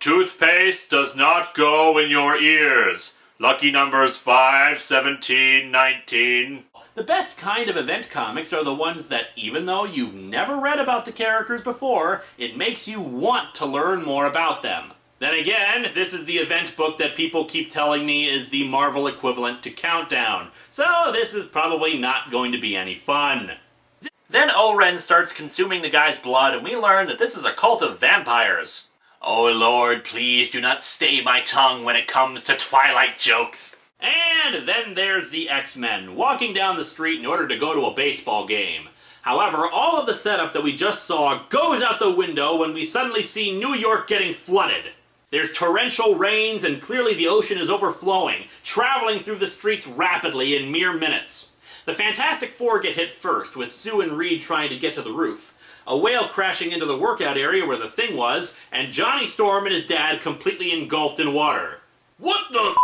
Toothpaste does not go in your ears. Lucky numbers 5, 17, 19. The best kind of event comics are the ones that, even though you've never read about the characters before, it makes you want to learn more about them. Then again, this is the event book that people keep telling me is the Marvel equivalent to Countdown, so this is probably not going to be any fun. Then Oren starts consuming the guy's blood, and we learn that this is a cult of vampires. Oh Lord, please do not stay my tongue when it comes to Twilight jokes. And then there's the X-Men, walking down the street in order to go to a baseball game. However, all of the setup that we just saw goes out the window when we suddenly see New York getting flooded. There's torrential rains and clearly the ocean is overflowing, traveling through the streets rapidly in mere minutes. The Fantastic Four get hit first, with Sue and Reed trying to get to the roof, a whale crashing into the workout area where the Thing was, and Johnny Storm and his dad completely engulfed in water. What the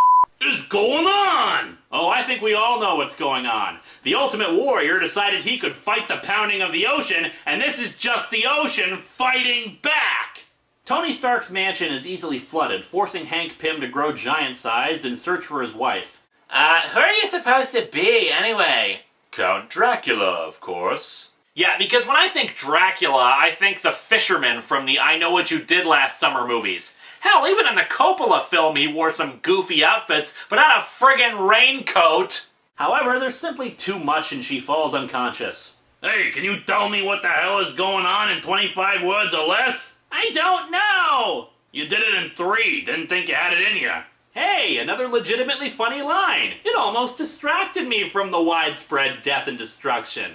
is going on? Oh, I think we all know what's going on. The Ultimate Warrior decided he could fight the pounding of the ocean, and this is just the ocean fighting back! Tony Stark's mansion is easily flooded, forcing Hank Pym to grow giant-sized and search for his wife. Who are you supposed to be, anyway? Count Dracula, of course. Yeah, because when I think Dracula, I think the fisherman from the I Know What You Did Last Summer movies. Hell, even in the Coppola film he wore some goofy outfits, but not a friggin' raincoat! However, there's simply too much and she falls unconscious. Hey, can you tell me what the hell is going on in 25 words or less? I don't know! You did it in 3, didn't think you had it in ya. Hey, another legitimately funny line. It almost distracted me from the widespread death and destruction.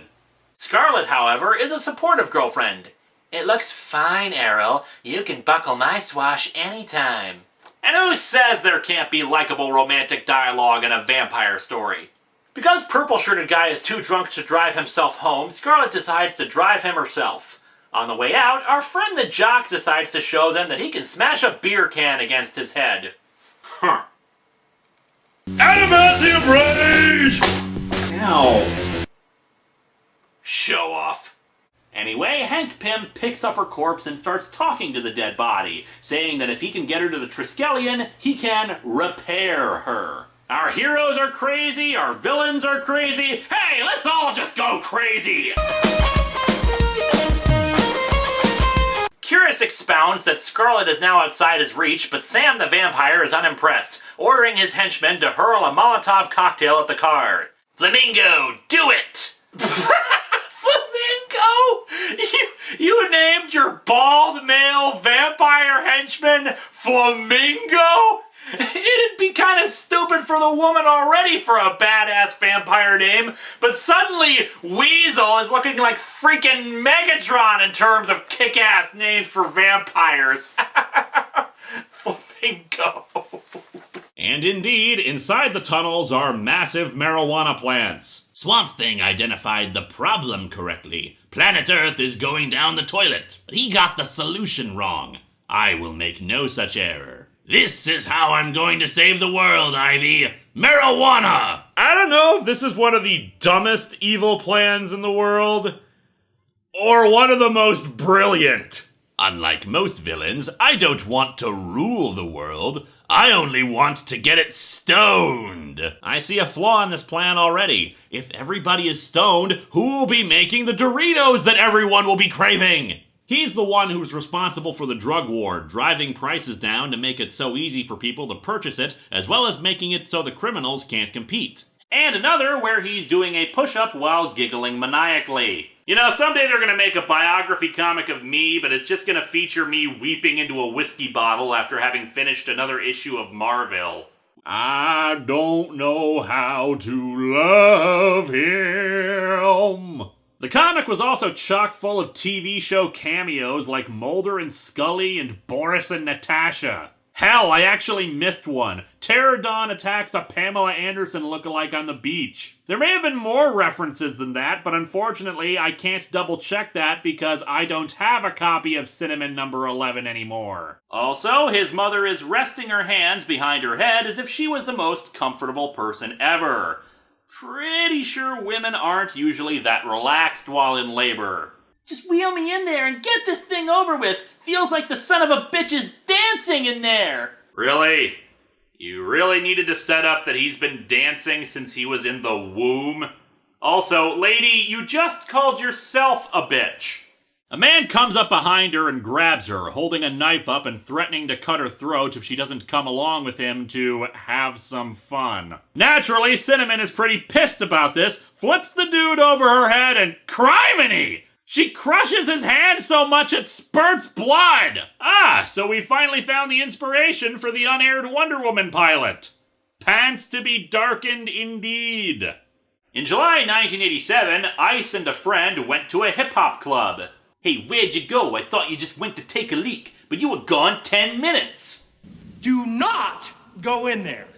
Scarlet, however, is a supportive girlfriend. It looks fine, Errol. You can buckle my swash anytime. And who says there can't be likable romantic dialogue in a vampire story? Because purple-shirted guy is too drunk to drive himself home, Scarlet decides to drive him herself. On the way out, our friend the jock decides to show them that he can smash a beer can against his head. Huh. Adamantium rage! Ow. Show off. Anyway, Hank Pym picks up her corpse and starts talking to the dead body, saying that if he can get her to the Triskelion, he can repair her. Our heroes are crazy, our villains are crazy. Hey, let's all just go crazy! Curious expounds that Scarlet is now outside his reach, but Sam the vampire is unimpressed, ordering his henchmen to hurl a Molotov cocktail at the car. Flamingo, do it! Flamingo? You named your bald male vampire henchman Flamingo? It'd be kind of stupid for the woman already for a badass vampire name, but suddenly Weasel is looking like freaking Megatron in terms of kick-ass names for vampires. Flamingo. And indeed, inside the tunnels are massive marijuana plants. Swamp Thing identified the problem correctly. Planet Earth is going down the toilet, but he got the solution wrong. I will make no such error. This is how I'm going to save the world, Ivy. Marijuana! I don't know if this is one of the dumbest evil plans in the world, or one of the most brilliant. Unlike most villains, I don't want to rule the world. I only want to get it stoned. I see a flaw in this plan already. If everybody is stoned, who will be making the Doritos that everyone will be craving? He's the one who's responsible for the drug war, driving prices down to make it so easy for people to purchase it, as well as making it so the criminals can't compete. And another where he's doing a push-up while giggling maniacally. You know, someday they're gonna make a biography comic of me, but it's just gonna feature me weeping into a whiskey bottle after having finished another issue of Marvel. I don't know how to love him. The comic was also chock full of TV show cameos like Mulder and Scully and Boris and Natasha. Hell, I actually missed one. Pterodon attacks a Pamela Anderson lookalike on the beach. There may have been more references than that, but unfortunately I can't double check that because I don't have a copy of Cinnamon number 11 anymore. Also, his mother is resting her hands behind her head as if she was the most comfortable person ever. Pretty sure women aren't usually that relaxed while in labor. Just wheel me in there and get this thing over with. Feels like the son of a bitch is dancing in there. Really? You really needed to set up that he's been dancing since he was in the womb? Also, lady, you just called yourself a bitch. A man comes up behind her and grabs her, holding a knife up and threatening to cut her throat if she doesn't come along with him to have some fun. Naturally, Cinnamon is pretty pissed about this, flips the dude over her head, and criminy! She crushes his hand so much it spurts blood! So we finally found the inspiration for the unaired Wonder Woman pilot. Pants to be darkened indeed. In July 1987, Ice and a friend went to a hip-hop club. Hey, where'd you go? I thought you just went to take a leak, but you were gone 10 minutes. Do not go in there.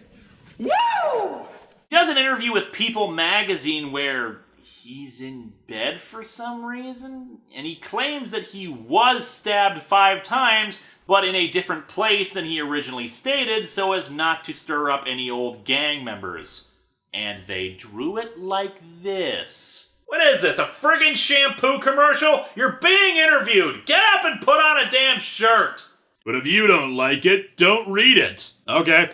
Woo! He does an interview with People magazine where he's in bed for some reason, and he claims that he was stabbed 5 times, but in a different place than he originally stated so as not to stir up any old gang members. And they drew it like this. What is this, a friggin' shampoo commercial? You're being interviewed! Get up and put on a damn shirt! But if you don't like it, don't read it. Okay.